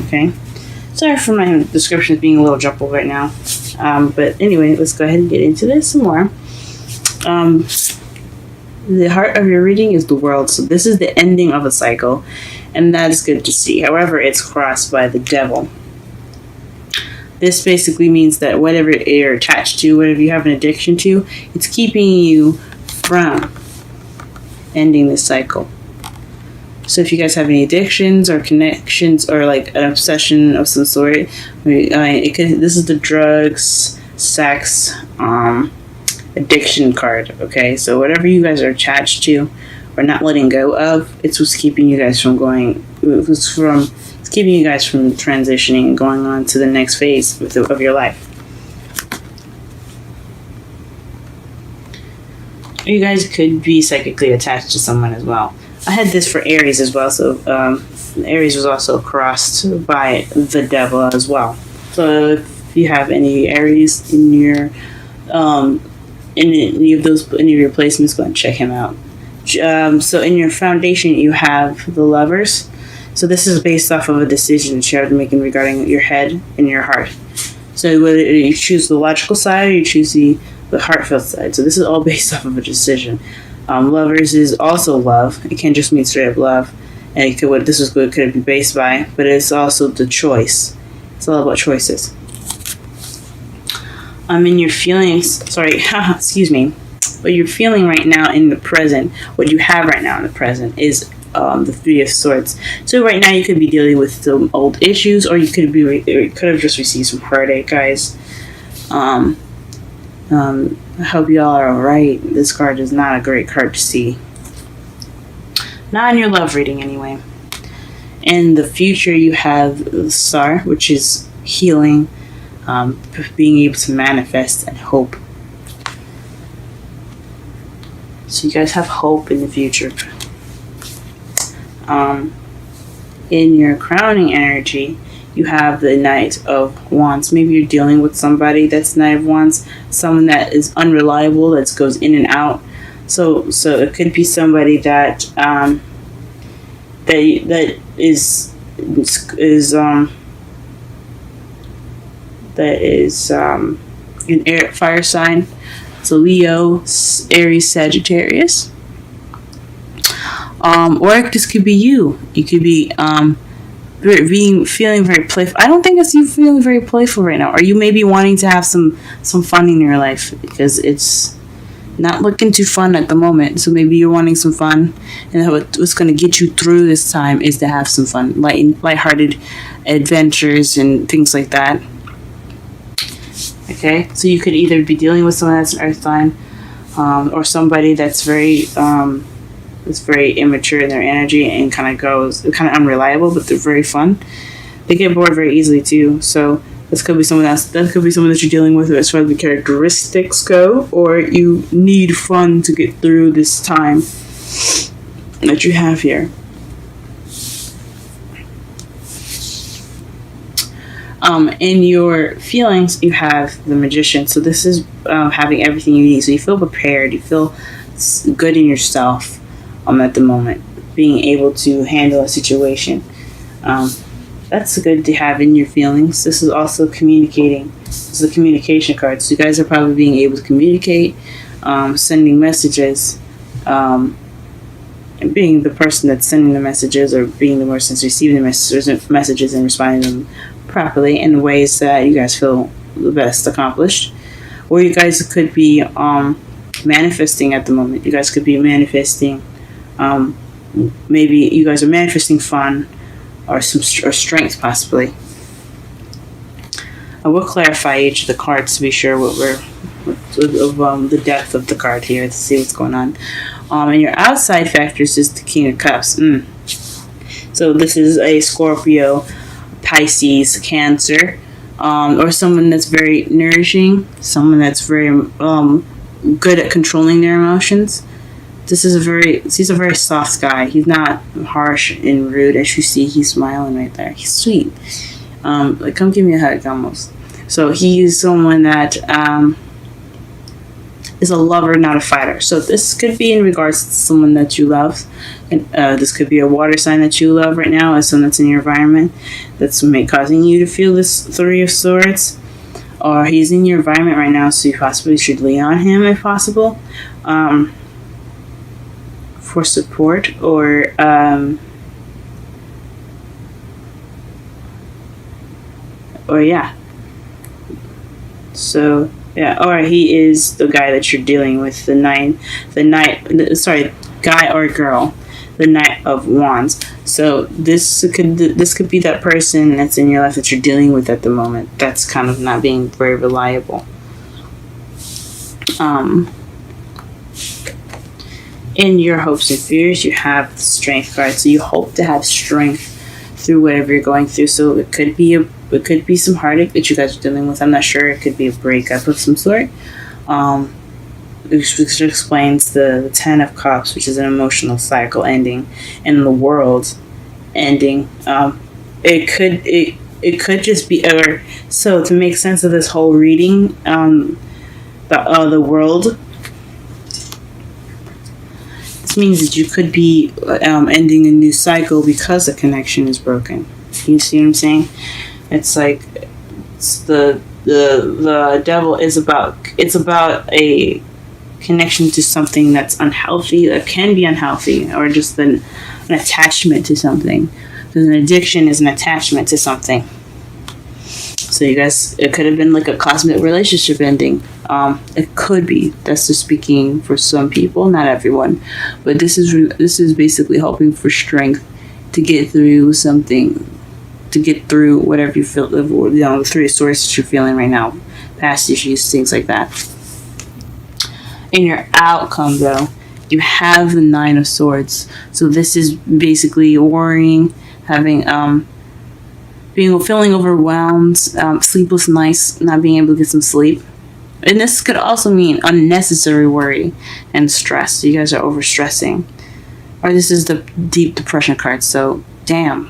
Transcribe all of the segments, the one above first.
Okay. Sorry for my descriptions being a little jumbled right now. But anyway, let's go ahead and get into this some more. The heart of your reading is the world. So this is the ending of a cycle. And that is good to see. However, it's crossed by the devil. This basically means that whatever you're attached to, whatever you have an addiction to, it's keeping you from ending this cycle. So if you guys have any addictions or connections or like an obsession of some sort, this is the drugs, sex, addiction card. Okay, so whatever you guys are attached to or not letting go of, it's what's keeping you guys from going. It's keeping you guys from transitioning and going on to the next phase of your life. You guys could be psychically attached to someone as well. I had this for Aries as well, so Aries was also crossed by the devil as well. So if you have any Aries in your any of your placements, go and check him out. So in your foundation, you have the Lovers. So this is based off of a decision that you have to make regarding your head and your heart. So whether you choose the logical side or you choose the heartfelt side. So this is all based off of a decision. Lovers is also love. It can't just mean straight up love. And could be based by, but it's also the choice. It's all about choices. In your feelings, excuse me. What you're feeling right now in the present, what you have right now in the present is the Three of Swords. So right now you could be dealing with some old issues, or you could have just received some heartache, guys. I hope y'all are alright. This card is not a great card to see. Not in your love reading, anyway. In the future, you have the Star, which is healing, being able to manifest and hope. So you guys have hope in the future. In your crowning energy, you have the Knight of Wands. Maybe you're dealing with somebody that's Knight of Wands, someone that is unreliable, that goes in and out. So it could be somebody that is an air fire sign. So Leo, Aries, Sagittarius. Or this could be you. You could be feeling very playful. I don't think it's you feeling very playful right now. Or you may be wanting to have some fun in your life because it's not looking too fun at the moment. So maybe you're wanting some fun, and what's going to get you through this time is to have some fun, lighthearted adventures and things like that. Okay, so you could either be dealing with someone that's an earth sign, or somebody that's very immature in their energy and kind of unreliable, but they're very fun. They get bored very easily too. So this could be someone else. That could be someone that you're dealing with as far as the characteristics go, or you need fun to get through this time that you have here. In your feelings, you have the Magician. So this is having everything you need. So you feel prepared. You feel good in yourself at the moment. Being able to handle a situation. That's good to have in your feelings. This is also communicating. This is a communication card. So you guys are probably being able to communicate, sending messages, and being the person that's sending the messages, or being the person that's receiving the messages and responding to them properly in ways that you guys feel the best accomplished. Or you guys could be manifesting at the moment. You guys could be manifesting. Maybe you guys are manifesting fun or strength, possibly. I will clarify each of the cards to be sure the depth of the card here to see what's going on. And your outside factors is the King of Cups. So this is a Scorpio, Pisces, Cancer, or someone that's very nourishing, someone that's very good at controlling their emotions. He's a very soft guy. He's not harsh and rude. As you see, he's smiling right there. He's sweet. Come give me a hug almost. So he's someone that is a lover, not a fighter. So this could be in regards to someone that you love. And this could be a water sign that you love right now, as someone that's in your environment that's causing you to feel this Three of Swords. Or he's in your environment right now, so you possibly should lean on him if possible, for support, or yeah. So yeah, or he is the guy that you're dealing with, guy or girl, the Knight of Wands. So this could be that person that's in your life that you're dealing with at the moment. That's kind of not being very reliable. In your hopes and fears, you have the Strength card. So you hope to have strength through whatever you're going through. So it could be some heartache that you guys are dealing with. I'm not sure. It could be a breakup of some sort. Which explains the Ten of Cups, which is an emotional cycle ending, and the world ending. It could just be, or so to make sense of this whole reading, the world. This means that you could be ending a new cycle because the connection is broken. You see what I'm saying? It's like the devil is about. It's about a connection to something that's unhealthy, that can be unhealthy, or just an attachment to something. Because an addiction is an attachment to something. So you guys, it could have been like a cosmic relationship ending. It could be. That's just speaking for some people, not everyone. But this is basically hoping for strength to get through something, to get through whatever you feel, the Three of Swords that you're feeling right now, past issues, things like that. In your outcome, though, you have the Nine of Swords. So this is basically worrying, having feeling overwhelmed, sleepless nights, not being able to get some sleep. And this could also mean unnecessary worry and stress. So you guys are overstressing. Or this is the deep depression card. So damn.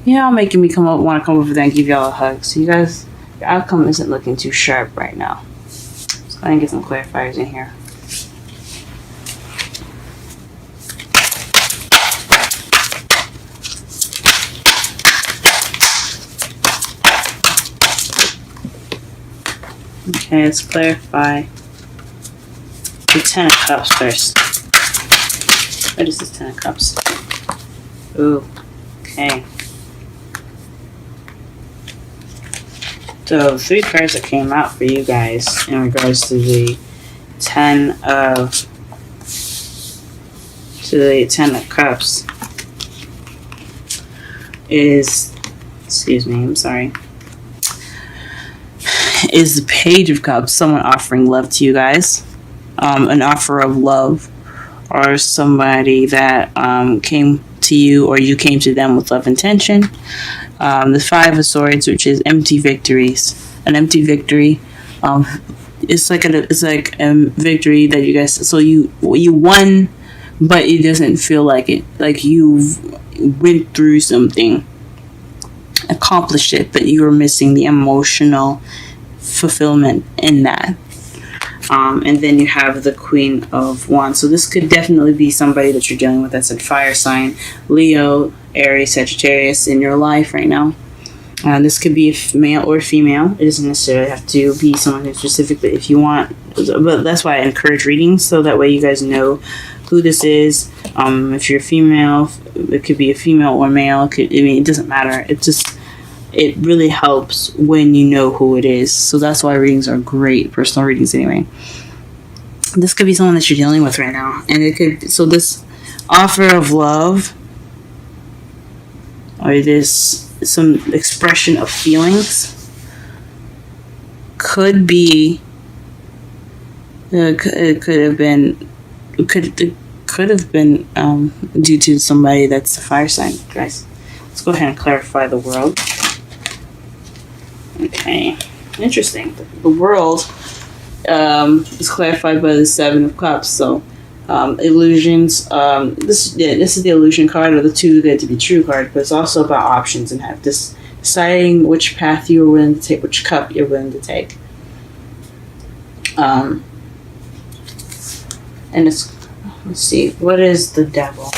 Y'all making me want to come over there and give y'all a hug. So you guys, your outcome isn't looking too sharp right now. Let's go ahead and get some clarifiers in here. Okay, let's clarify the Ten of Cups first. What is this Ten of Cups? Ooh, okay. So, 3 cards that came out for you guys in regards to the Ten of Cups is, is the Page of Cups, someone offering love to you guys, an offer of love, or somebody that came to you or you came to them with love intention. The Five of Swords, which is empty victories. An empty victory. It's like a victory that you guys. So you won, but it doesn't feel like it. Like you've went through something, accomplished it, but you were missing the emotional fulfillment in that. And then you have the Queen of Wands. So this could definitely be somebody that you're dealing with that's a fire sign, Leo, Aries, Sagittarius in your life right now. This could be a male or female. It doesn't necessarily have to be someone who's specific, but if you want, but that's why I encourage readings, so that way you guys know who this is. If you're female, it could be a female or male. It doesn't matter. It really helps when you know who it is. So that's why readings are great, personal readings anyway. This could be someone that you're dealing with right now. And it could, so this offer of love, or this some expression of feelings, could be, it could have been due to somebody that's a fire sign, guys. Let's go ahead and clarify the world. Okay, interesting. The world is clarified by the Seven of Cups. So illusions. This is the illusion card, or the too good to be true card. But it's also about options and deciding which path you're willing to take, which cup you're willing to take. Um, and it's, let's see, what is the devil?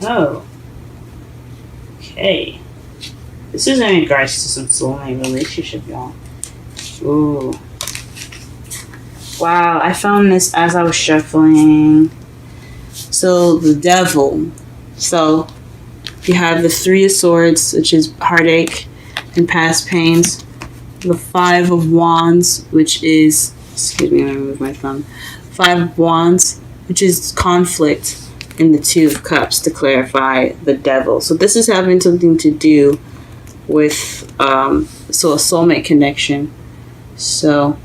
Oh, okay. This is in regards to some soulmate relationship, y'all. Ooh. Wow, I found this as I was shuffling. So, the devil. So, you have the Three of Swords, which is heartache and past pains. The Five of Wands, which is, excuse me, let me move my thumb. Five of Wands, which is conflict. In the Two of Cups, to clarify the devil. So, this is having something to do with, so a soulmate connection. So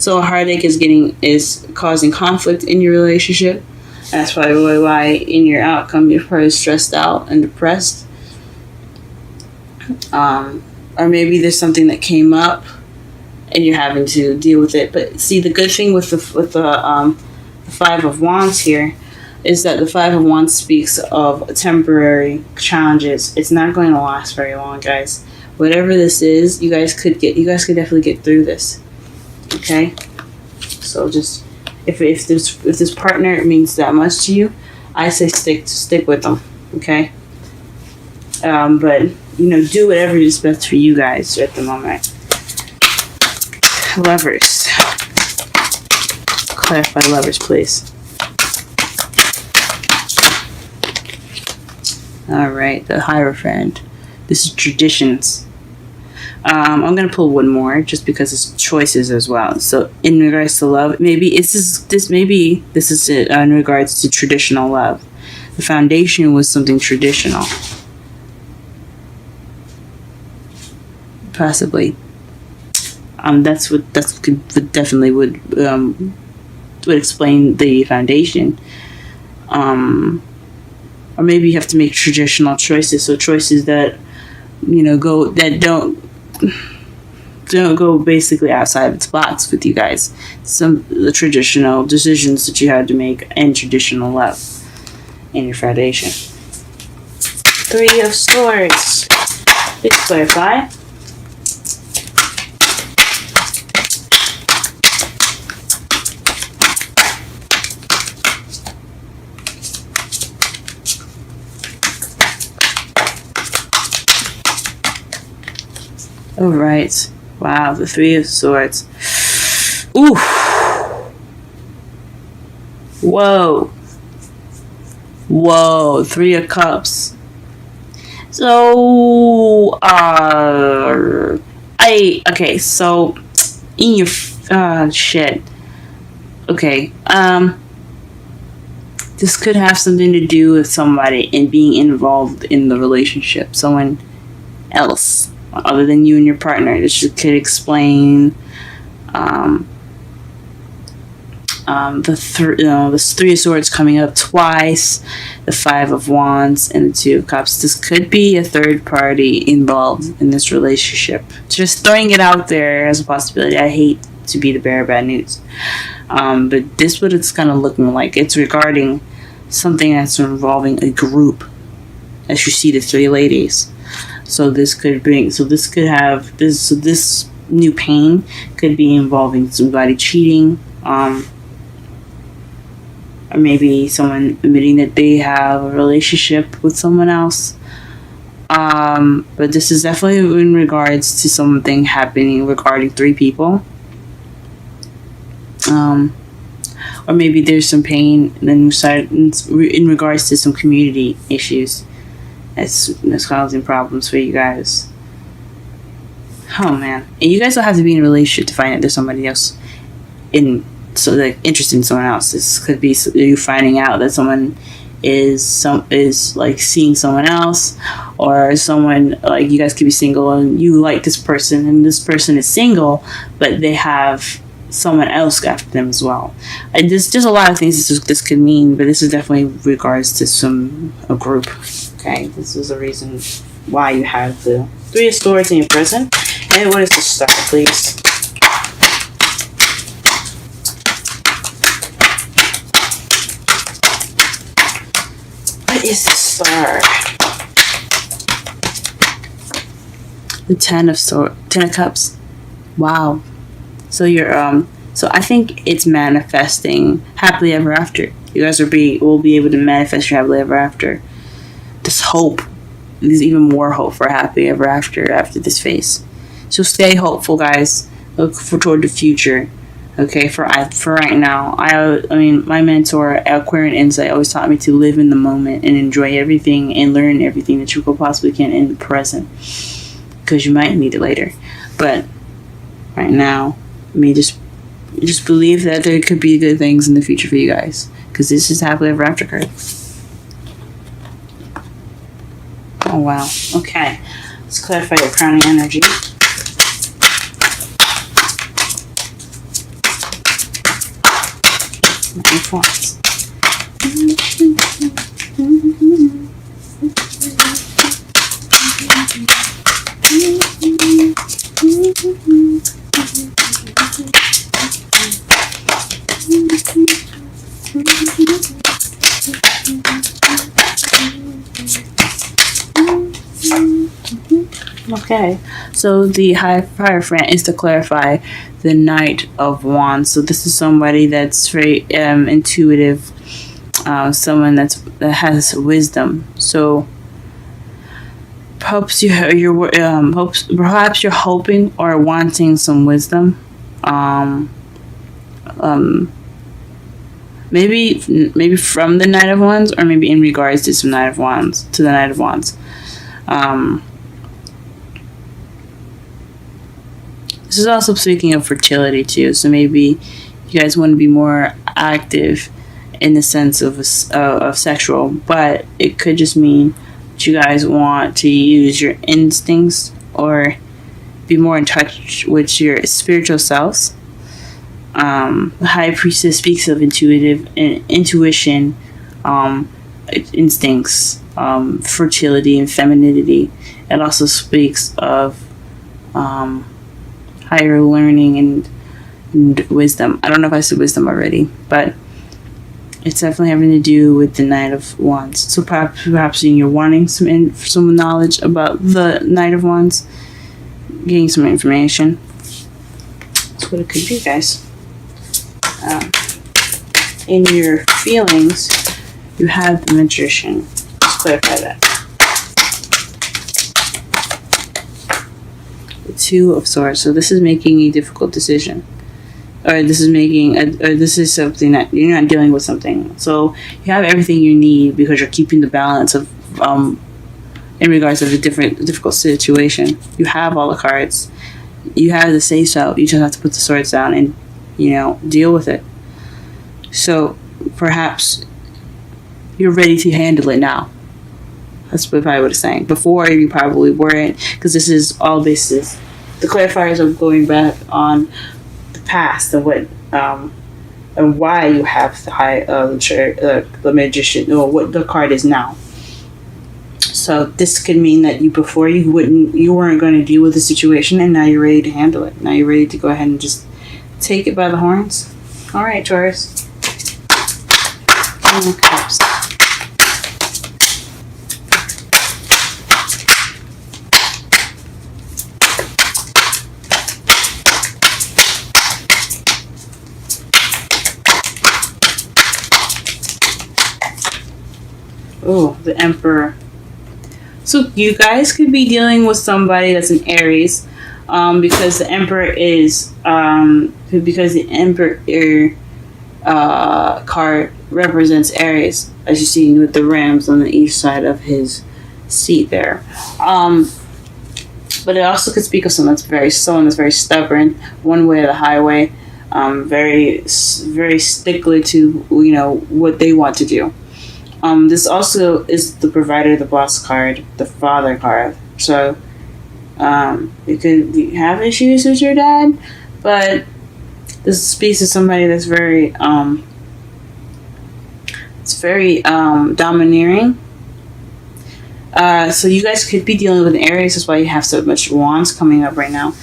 a heartache is causing conflict in your relationship. That's probably why in your outcome you're probably stressed out and depressed. Or maybe there's something that came up and you're having to deal with it. But see, the good thing with the Five of Wands here is that the Five of Wands speaks of temporary challenges. It's not going to last very long, guys. Whatever this is, you guys could definitely get through this. Okay? So just if this partner means that much to you, I say stick with them. Okay? But do whatever is best for you guys at the moment. Lovers. Clarify lovers, please. Alright, the Hierophant. This is traditions. I'm going to pull one more just because it's choices as well. So in regards to love, maybe this is it in regards to traditional love. The foundation was something traditional. Possibly. That's definitely would explain the foundation. Or maybe you have to make traditional choices. So choices that don't go basically outside of its box with you guys. Some of the traditional decisions that you had to make in traditional love in your foundation. Three of Swords. Please clarify. Alright. Wow, the Three of Swords. Ooh. Whoa, Three of Cups. So, so, in your, shit. Okay, this could have something to do with somebody and being involved in the relationship. Someone else. Other than you and your partner. This could explain the Three of Swords coming up twice, the Five of Wands, and the Two of Cups. This could be a third party involved in this relationship. Just throwing it out there as a possibility. I hate to be the bearer of bad news. But this is what it's kind of looking like. It's regarding something that's involving a group. As you see the three ladies. So this new pain could be involving somebody cheating, or maybe someone admitting that they have a relationship with someone else. But this is definitely in regards to something happening regarding three people. Or maybe there's some pain in regards to some community issues. That's causing problems for you guys. Oh man, and you guys don't have to be in a relationship to find out there's somebody else interested in someone else. This could be you finding out that someone is like seeing someone else, or someone like you guys could be single and you like this person and this person is single, but they have someone else after them as well. There's a lot of things this could mean, but this is definitely regards to a group. Okay, this is the reason why you have the Three of Swords in your present. And what is the Star, please? What is the Star? The Ten of Cups. Wow. So you're so I think it's manifesting happily ever after. You guys will be able to manifest your happily ever after. This hope. There's even more hope for happy ever after this phase. So stay hopeful, guys. Look for toward the future. Okay, for right now, I mean, my mentor, Aquarian Insight, always taught me to live in the moment and enjoy everything and learn everything that you could possibly can in the present, because you might need it later. But right now, I mean, just believe that there could be good things in the future for you guys, because this is happily ever after card. Oh wow. Okay, let's clarify your crowning energy. Influence. Okay, so the Hierophant is to clarify the Knight of Wands. So this is somebody that's very intuitive, someone that has wisdom. So perhaps perhaps you're hoping or wanting some wisdom. Maybe from the Knight of Wands, or maybe in regards to some Knight of Wands, to the Knight of Wands. This is also speaking of fertility too. So maybe you guys want to be more active in the sense of sexual, but it could just mean that you guys want to use your instincts or be more in touch with your spiritual selves. The High Priestess speaks of intuition, instincts, fertility, and femininity. It also speaks of higher learning and wisdom. I don't know if I said wisdom already, but it's definitely having to do with the Knight of Wands. So perhaps you're wanting some knowledge about the Knight of Wands, getting some information. That's what it could be, guys. In your feelings, you have the Magician. Let's clarify that. The Two of Swords. So this is making a difficult decision, or this is something that you're not dealing with something. So you have everything you need because you're keeping the balance of in regards to the difficult situation. You have all the cards. You have the say so. You just have to put the swords down and deal with it. So perhaps you're ready to handle it now. That's what I was saying. Before, you probably weren't, because this is all basis. The clarifiers are going back on the past of what and why you have the Magician, or what the card is now. So this could mean that before you weren't going to deal with the situation, and now you're ready to handle it. Now you're ready to go ahead and just take it by the horns. All right, Taurus. Cups. Oh, the Emperor. So you guys could be dealing with somebody that's an Aries, because the Emperor is card represents Aries, as you see with the rams on the east side of his seat there. But it also could speak of someone that's very stubborn, one way or the highway, very very stickler to what they want to do. This also is the Provider, the Boss card, the Father card. So you could have issues with your dad, but this speaks to somebody that's very domineering. So you guys could be dealing with an Aries. That's why you have so much wands coming up right now.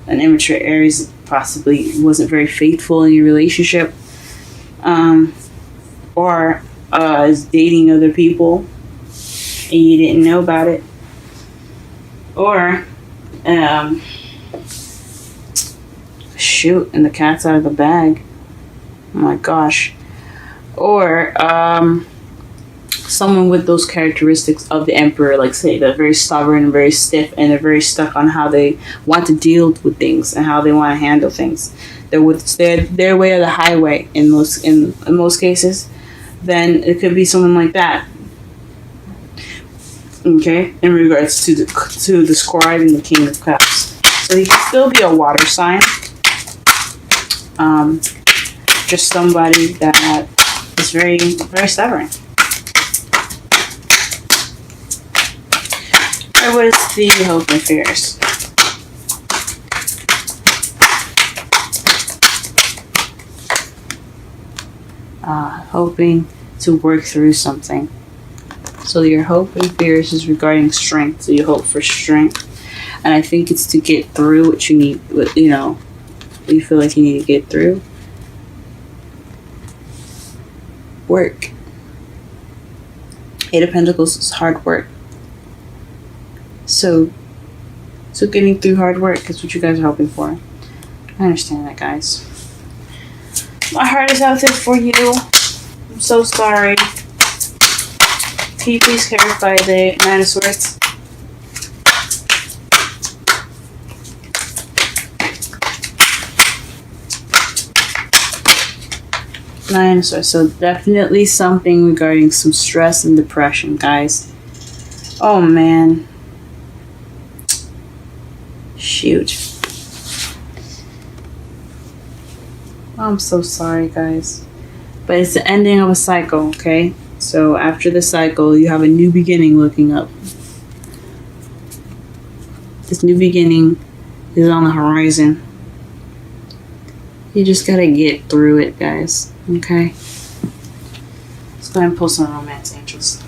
An immature Aries possibly wasn't very faithful in your relationship, or is dating other people and you didn't know about it, or shoot, and the cat's out of the bag. Oh my gosh. Or someone with those characteristics of the emperor, like say they're very stubborn and very stiff, and they're very stuck on how they want to deal with things and how they want to handle things. They're with their way or the highway in most cases. Then it could be someone like that. Okay, in regards to the scribe and the king of cups, so he can still be a water sign. Just somebody that is very, very stubborn. Or what is the hope and fears? Hoping to work through something. So your hope and fears is regarding strength. So you hope for strength, and I think it's to get through what you need. What you feel like you need to get through. Work. Eight of Pentacles is hard work. So getting through hard work is what you guys are hoping for. I understand that, guys. My heart is out there for you. I'm so sorry. Can you please clarify the Nine of Swords? Nine of Swords. So definitely something regarding some stress and depression, guys. Oh man. Shoot. I'm so sorry, guys. But it's the ending of a cycle, okay? So after the cycle, you have a new beginning looking up. This new beginning is on the horizon. You just gotta get through it, guys. Okay? Let's go ahead and pull some romance angels.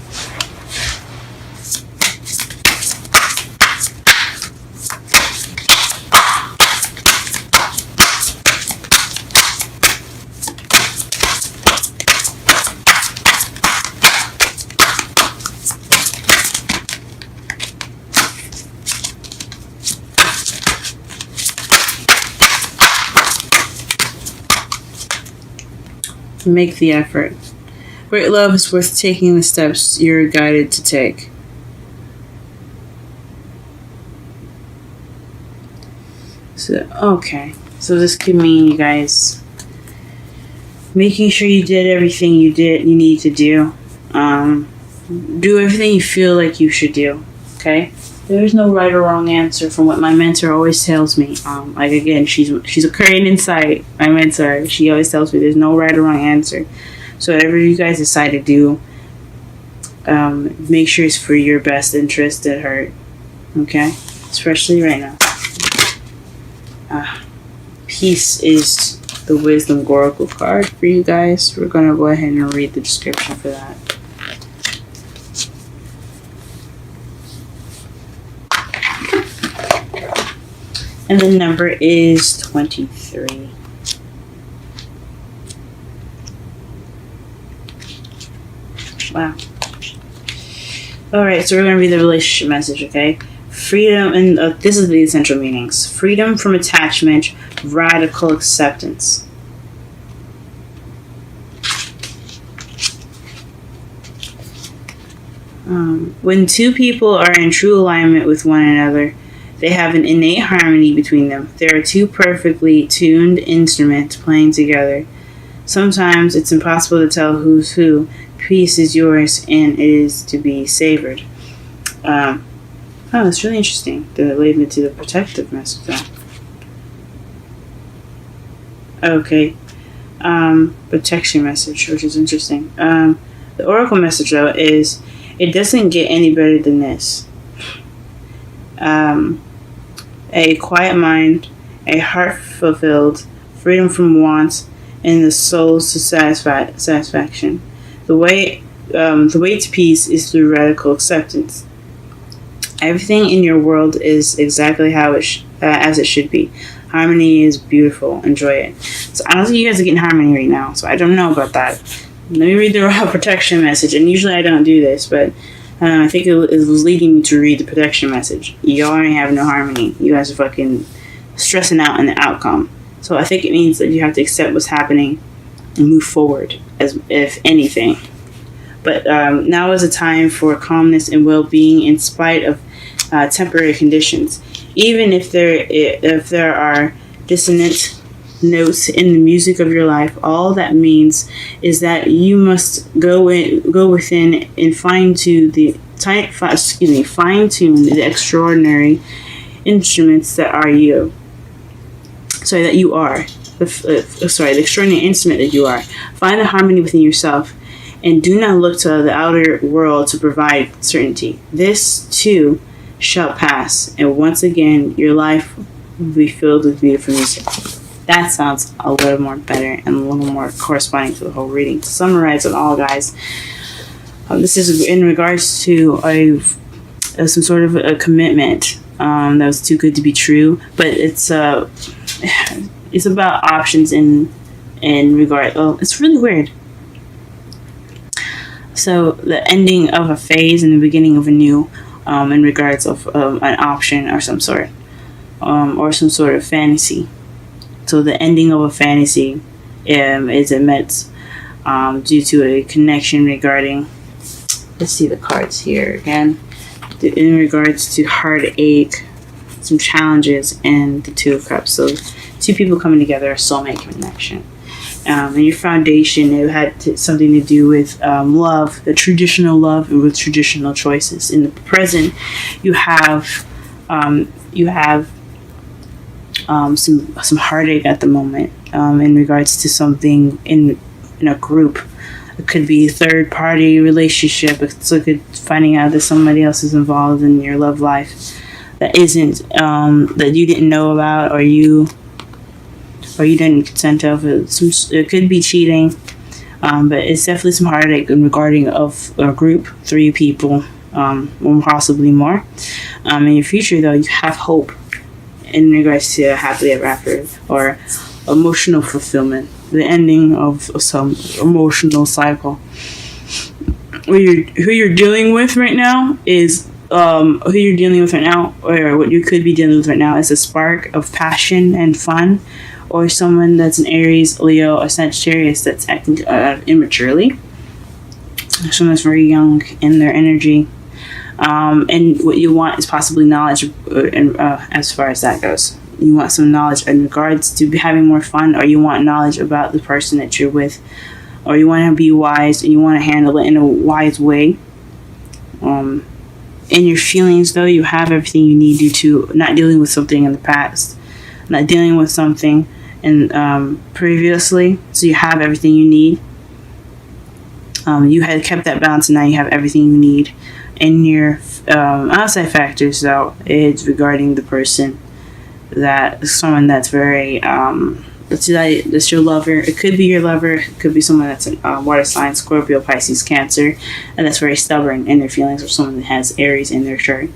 Make the effort. Great love is worth taking the steps you're guided to take. So, okay. So this could mean you guys making sure you did everything you need to do. Do everything you feel like you should do. Okay? There's no right or wrong answer from what my mentor always tells me. Like again, she's a Korean insight. My mentor, she always tells me there's no right or wrong answer. So whatever you guys decide to do, make sure it's for your best interest at heart. Okay, especially right now. Peace is the Wisdom Oracle card for you guys. We're gonna go ahead and read the description for that. And the number is 23. Wow. Alright, so we're going to read the relationship message, okay? Freedom, and this is the essential meanings. Freedom from attachment, radical acceptance. When two people are in true alignment with one another, they have an innate harmony between them. They are two perfectly tuned instruments playing together. Sometimes it's impossible to tell who's who. Peace is yours and it is to be savored. That's really interesting. That led me to the protective message. Okay. Protection message, which is interesting. The oracle message, though, is it doesn't get any better than this. A quiet mind, a heart fulfilled, freedom from wants, and the soul's satisfaction. The way to peace is through radical acceptance. Everything in your world is exactly how as it should be. Harmony is beautiful. Enjoy it. So I don't think you guys are getting harmony right now. So I don't know about that. Let me read the raw protection message. And usually I don't do this, but I think it was leading me to read the protection message. Y'all ain't having no harmony. You guys are fucking stressing out in the outcome. So I think it means that you have to accept what's happening and move forward, as if anything. But now is a time for calmness and well-being in spite of temporary conditions. Even if there are dissonant notes in the music of your life, all that means is that you must go within and fine tune the extraordinary instruments that are you. That you are. The extraordinary instrument that you are. Find the harmony within yourself, and do not look to the outer world to provide certainty. This too shall pass, and once again your life will be filled with beautiful music. That sounds a little more better and a little more corresponding to the whole reading. To summarize it all, guys, this is in regards to some sort of a commitment that was too good to be true, but it's about options in regard. Oh, it's really weird. So the ending of a phase and the beginning of a new, in regards of an option or some sort, or some sort of fantasy. So the ending of a fantasy is immense due to a connection regarding. Let's see the cards here again. In regards to heartache, some challenges, and the Two of Cups. So two people coming together, a soulmate connection. And your foundation, it had something to do with love, the traditional love, and with traditional choices. In the present, you have some heartache at the moment in regards to something in a group. It could be a third party relationship. It's finding out that somebody else is involved in your love life that isn't that you didn't know about, or you didn't consent of. It could be cheating, but it's definitely some heartache in regarding of a group, 3 people, or possibly more. In your future, though, you have hope in regards to a happily ever after or emotional fulfillment, the ending of some emotional cycle. Who you're dealing with right now is or what you could be dealing with right now is a spark of passion and fun, or someone that's an Aries, Leo, or Sagittarius that's acting immaturely. Someone that's very young in their energy. And what you want is possibly knowledge, as far as that goes. You want some knowledge in regards to having more fun, or you want knowledge about the person that you're with, or you want to be wise and you want to handle it in a wise way. In your feelings, though, you have everything you need due to not dealing with something in the past, not dealing with something previously, so you have everything you need. You had kept that balance, and now you have everything you need. In your outside factors, though, it's regarding the person, that someone that's very that's your lover. It could be your lover. It could be someone that's a water sign, Scorpio, Pisces, Cancer, and that's very stubborn in their feelings, or someone that has Aries in their chart.